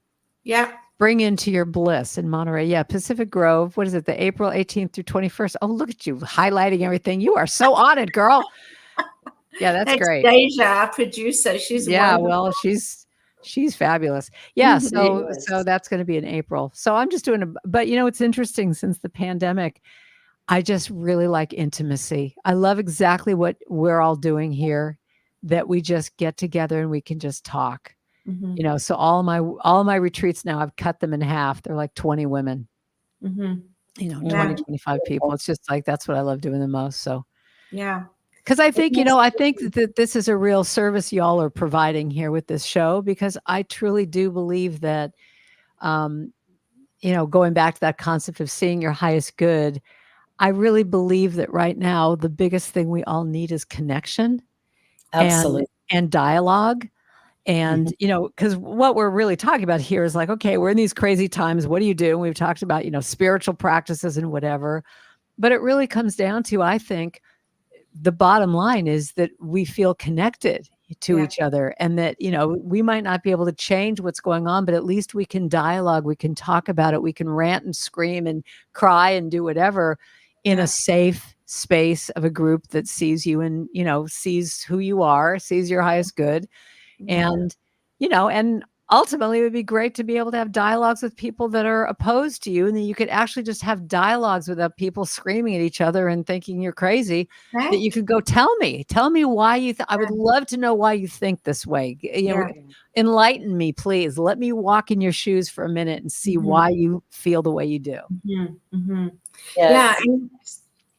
Yeah. Bring into your bliss in Monterey. Yeah, Pacific Grove. What is it? The April 18th through 21st. Oh, look at you highlighting everything. You are so on it, girl. Yeah, that's great. Deja, our producer. She's Yeah, wonderful. well, she's fabulous. Yeah, so Yes. that's going to be in April. So I'm just doing but it's interesting since the pandemic, I just really like intimacy. I love exactly what we're all doing here, that we just get together and we can just talk. Mhm. So all my retreats now, I've cut them in half. They're like 20 women, Mhm. 20, Yeah. 25 people. It's just like, that's what I love doing the most. So Yeah. because I think, Yes. I think that this is a real service y'all are providing here with this show, because I truly do believe that, going back to that concept of seeing your highest good, I really believe that right now, the biggest thing we all need is connection Absolutely. and dialogue. And, because what we're really talking about here is like, okay, we're in these crazy times. What do you do? And we've talked about, spiritual practices and whatever, but it really comes down to, I think, the bottom line is that we feel connected to Yeah. each other, and that, we might not be able to change what's going on, but at least we can dialogue, we can talk about it, we can rant and scream and cry and do whatever in Yeah. a safe space of a group that sees you and, sees who you are, sees your highest good. And, and ultimately it would be great to be able to have dialogues with people that are opposed to you, and then you could actually just have dialogues without people screaming at each other and thinking you're crazy, that Right? you could go, tell me why I would love to know why you think this way. Yeah. Enlighten me, please. Let me walk in your shoes for a minute and see Mhm. why you feel the way you do. Mhm. Mhm. Yes. Yeah. And,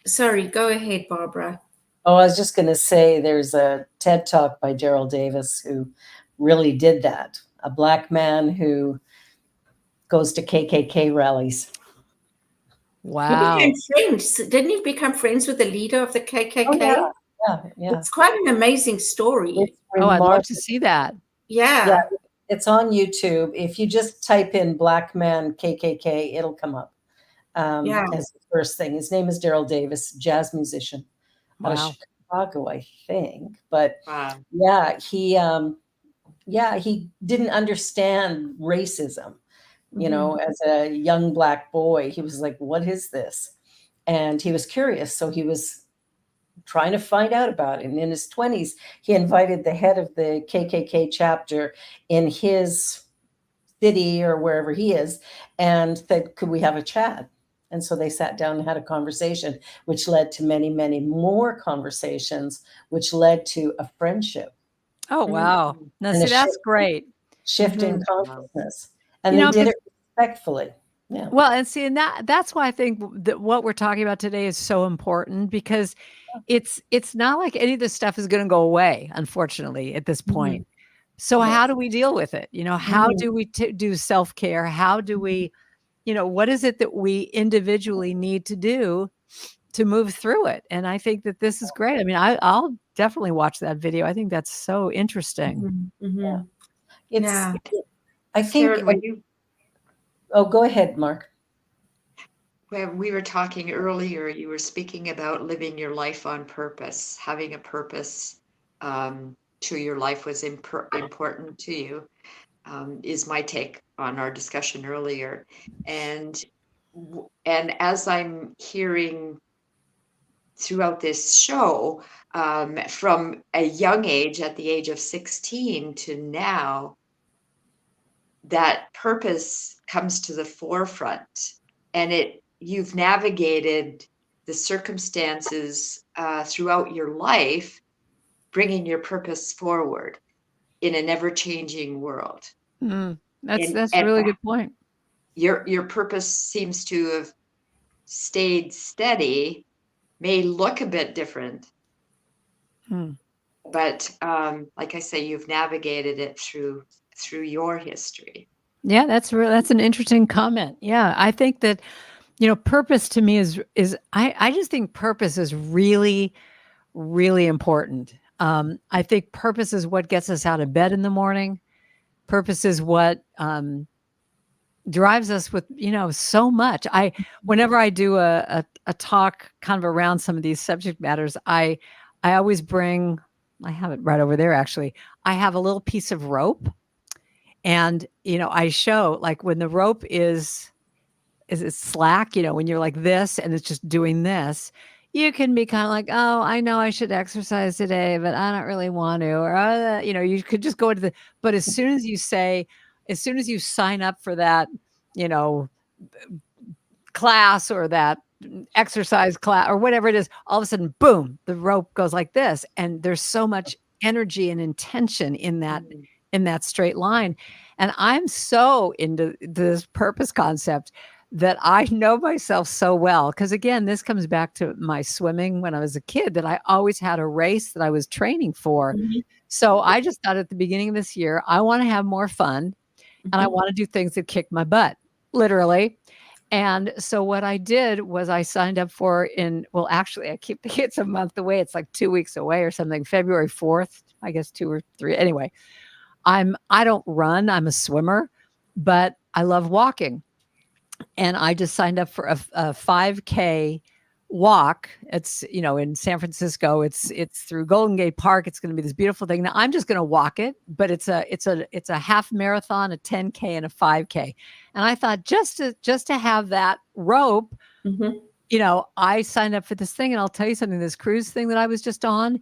sorry, go ahead, Barbara. Oh, I was just going to say there's a TED Talk by Daryl Davis who really did that. A Black man who goes to KKK rallies. He Wow. became friends. Didn't he become friends with the leader of the KKK? Oh, yeah. Yeah. Yeah. It's quite an amazing story. It's Oh, I'd love remarkable. to see that. Yeah. Yeah. It's on YouTube. If you just type in Black man KKK, it'll come up Yeah. as the first thing. His name is Daryl Davis, jazz musician out of Wow. Chicago, I think. But Wow. yeah, he didn't understand racism. Mhm. As a young Black boy, he was like, what is this? And he was curious. So he was trying to find out about it. And in his 20s, he invited the head of the KKK chapter in his city or wherever he is, and said, could we have a chat? And so they sat down and had a conversation, which led to many, many more conversations, which led to a friendship Oh, wow. Now, and a see, that's great. shift in Mhm. consciousness. And You they know, did 'cause it respectfully. Yeah. well, and see, and that's why I think that what we're talking about today is so important, because it's not like any of this stuff is going to go away, unfortunately, at this point. So Yeah. how do we deal with it? You know, how do we do self-care? How do we, you know, what is it that we individually need to do to move through it? And I think that this is great. I mean, I'll definitely watch that video. I think that's so interesting. Mhm. Mhm. It's, Yeah. I think, Karen, when you oh, go ahead, Mark. when we were talking earlier, you were speaking about living your life on purpose, having a purpose to your life was important to you, is my take on our discussion earlier. And and as I'm hearing throughout this show, from a young age, at the age of 16 to now, that purpose comes to the forefront, and you've navigated the circumstances throughout your life, bringing your purpose forward in an ever-changing world. Mm, And that's a really good point. your purpose seems to have stayed steady, may look a bit different, Hmm. but like I say, you've navigated it through your history. Yeah, that's an interesting comment. Yeah, I think that, you know, purpose to me is I just think purpose is really, really important. I think purpose is what gets us out of bed in the morning. Purpose is what drives us with, you know, so much. Whenever I do a talk kind of around some of these subject matters, I always bring, I have it right over there actually. I have a little piece of rope, and you know, I show like when the rope is it slack, you know, when you're like this and it's just doing this, you can be kind of like, oh, I know I should exercise today, but I don't really want to. Or, you know, you could just go into but as soon as you sign up for that, you know, class or that exercise class or whatever it is, all of a sudden, boom, the rope goes like this. And there's so much energy and intention in that straight line. And I'm so into this purpose concept that I know myself so well. Because again, this comes back to my swimming when I was a kid, that I always had a race that I was training for. Mhm. So I just thought at the beginning of this year, I want to have more fun and I want to do things that kick my butt, literally. And so what I did was I signed up for well, actually, I keep thinking it's a month away. It's like 2 weeks away or something, February 4th, I guess 2 or 3. Anyway, I don't run, I'm a swimmer, but I love walking. And I just signed up for a 5K walk. It's, you know, in San Francisco. It's through Golden Gate Park. It's going to be this beautiful thing. Now I'm just going to walk it, but it's a half marathon, a 10K, and a 5K. And I thought just to have that rope, Mhm. you know, I signed up for this thing. And I'll tell you something. This cruise thing that I was just on,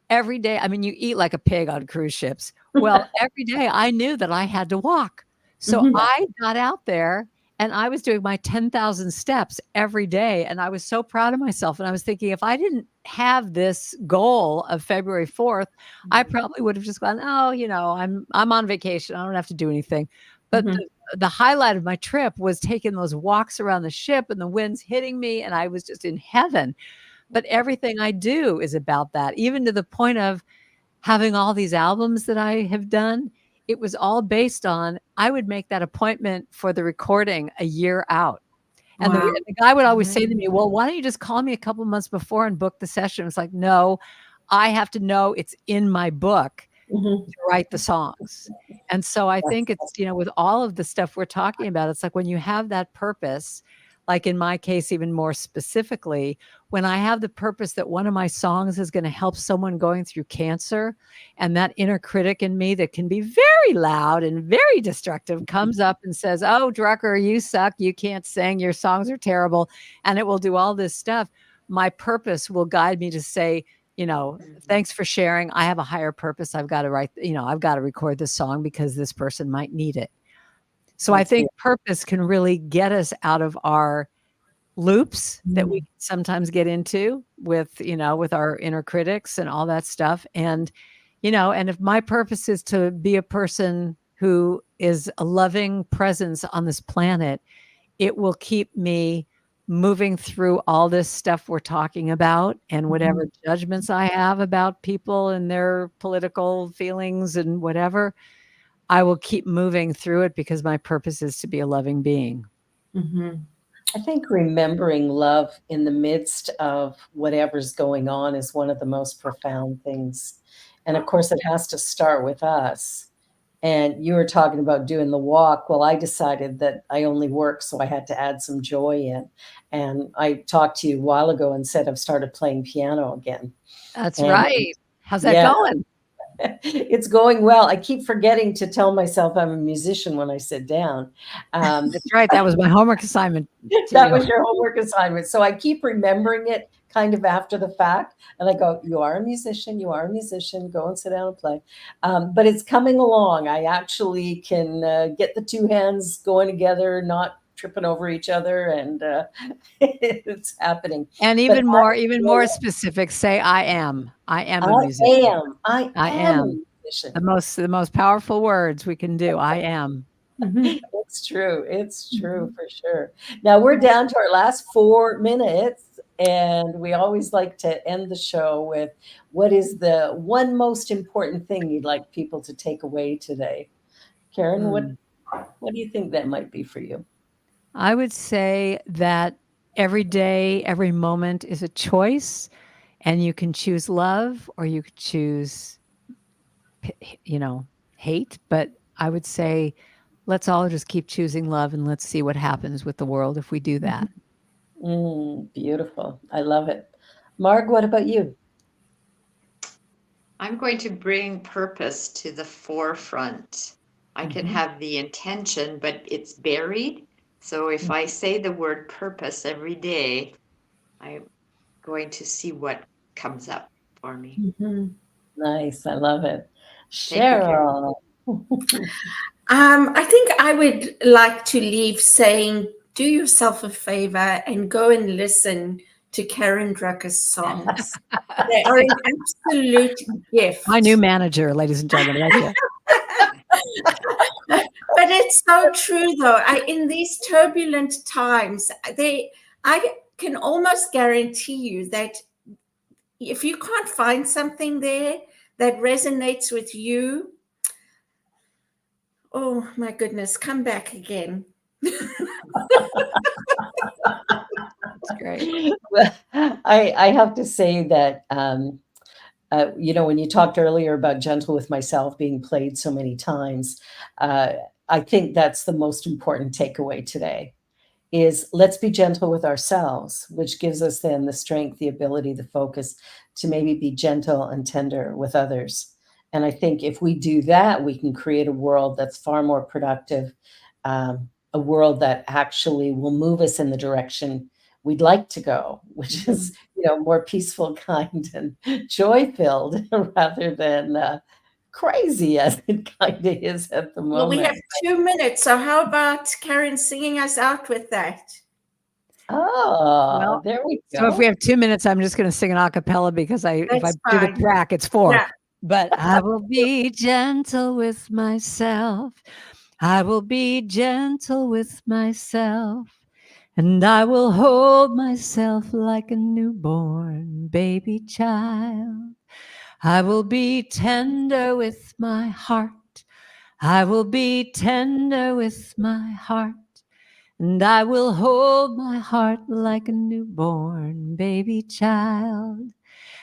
every day. I mean, you eat like a pig on cruise ships. Well, every day I knew that I had to walk. So Mhm. I got out there and I was doing my 10,000 steps every day. And I was so proud of myself. And I was thinking, if I didn't have this goal of February 4th, I probably would have just gone, oh, you know, I'm on vacation. I don't have to do anything. But Mhm. the highlight of my trip was taking those walks around the ship and the winds hitting me. And I was just in heaven. But everything I do is about that, even to the point of having all these albums that I have done. It was all based on, I would make that appointment for the recording a year out. And Wow. the guy would always say to me, well, why don't you just call me a couple months before and book the session? It's like, no, I have to know it's in my book Mhm. to write the songs. And so I think it's, you know, with all of the stuff we're talking about, it's like when you have that purpose, like in my case, even more specifically, when I have the purpose that one of my songs is going to help someone going through cancer, and that inner critic in me that can be very loud and very destructive comes up and says, oh, Drucker, you suck. You can't sing. Your songs are terrible. And it will do all this stuff. My purpose will guide me to say, you know, thanks for sharing. I have a higher purpose. I've got to write, you know, I've got to record this song because this person might need it. So I That's think purpose can really get us out of our loops that we sometimes get into with, with our inner critics and all that stuff. And, and if my purpose is to be a person who is a loving presence on this planet, it will keep me moving through all this stuff we're talking about and whatever judgments I have about people and their political feelings and whatever. I will keep moving through it because my purpose is to be a loving being. I think remembering love in the midst of whatever's going on is one of the most profound things. And of course, it has to start with us. And you were talking about doing the walk. Well, I decided that I only work, so I had to add some joy in. And I talked to you a while ago and said I've started playing piano again. That's And right. How's that yeah, going? it's going well. I keep forgetting to tell myself I'm a musician when I sit down. That's right. That was my homework assignment. That was your homework assignment. So I keep remembering it kind of after the fact. And I go, you are a musician. You are a musician. Go and sit down and play. But it's coming along. I actually can get the two hands going together, not tripping over each other. And it's happening. And even more specific, say, I am a musician. I I am a am. musician. The most powerful words we can do. I am. It's true. It's true for sure. Now we're down to our last 4 minutes, and we always like to end the show with what is the one most important thing you'd like people to take away today? Karen, what do you think that might be for you? I would say that every day, every moment is a choice, and you can choose love or you could choose, hate. But I would say, let's all just keep choosing love and let's see what happens with the world if we do that. Beautiful. I love it. Marg, what about you? I'm going to bring purpose to the forefront. I can have the intention, but it's buried. So if I say the word purpose every day, I'm going to see what comes up for me. Nice. I love it. Thank you, Karen. Cheryl. I think I would like to leave saying, do yourself a favor and go and listen to Karen Drucker's songs. They are an absolute gift. My new manager, ladies and gentlemen. Right here. But it's so true, though. In these turbulent times, I can almost guarantee you that if you can't find something there that resonates with you, oh my goodness, come back again. That's great. Well, I have to say that, when you talked earlier about Gentle with Myself being played so many times, I think that's the most important takeaway today is let's be gentle with ourselves, which gives us then the strength, the ability, the focus to maybe be gentle and tender with others. And I think if we do that, we can create a world that's far more productive, a world that actually will move us in the direction we'd like to go, which is, more peaceful, kind, and joy-filled rather than crazy as it kind of is at the moment. Well, we have 2 minutes. So how about Karen singing us out with that? Oh, Well, there we go. So if we have 2 minutes, I'm just going to sing an a cappella because if I do the track, it's 4. Yeah. But I will be gentle with myself. I will be gentle with myself. And I will hold myself like a newborn baby child. I will be tender with my heart. I will be tender with my heart. And I will hold my heart like a newborn baby child.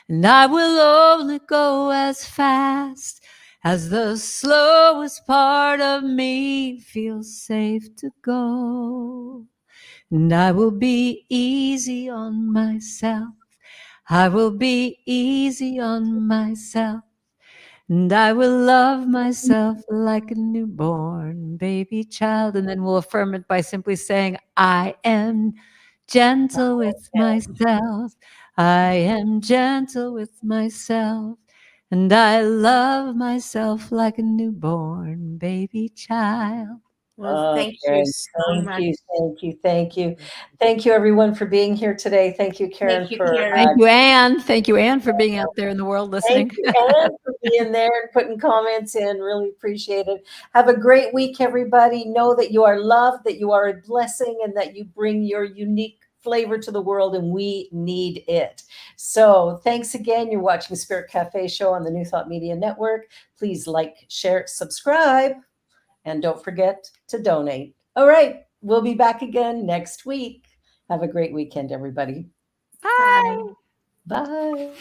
And I will only go as fast as the slowest part of me feels safe to go. And I will be easy on myself. I will be easy on myself. And I will love myself like a newborn baby child. And then we'll affirm it by simply saying, I am gentle with myself. I am gentle with myself. And I love myself like a newborn baby child. Well, thank you Karen, so thank much. you, thank you, thank you. Thank you, everyone, for being here today. Thank you, Karen, Thank you, for Karen. Thank you, Anne. Thank you, Anne, for being out there in the world listening. thank you, Anne, for being there and putting comments in. Really appreciate it. Have a great week, everybody. Know that you are loved, that you are a blessing, and that you bring your unique flavor to the world, and we need it. So thanks again. You're watching Spirit Cafe Show on the New Thought Media Network. Please like, share, subscribe, and don't forget to donate. All right. We'll be back again next week. Have a great weekend, everybody. Bye. Bye.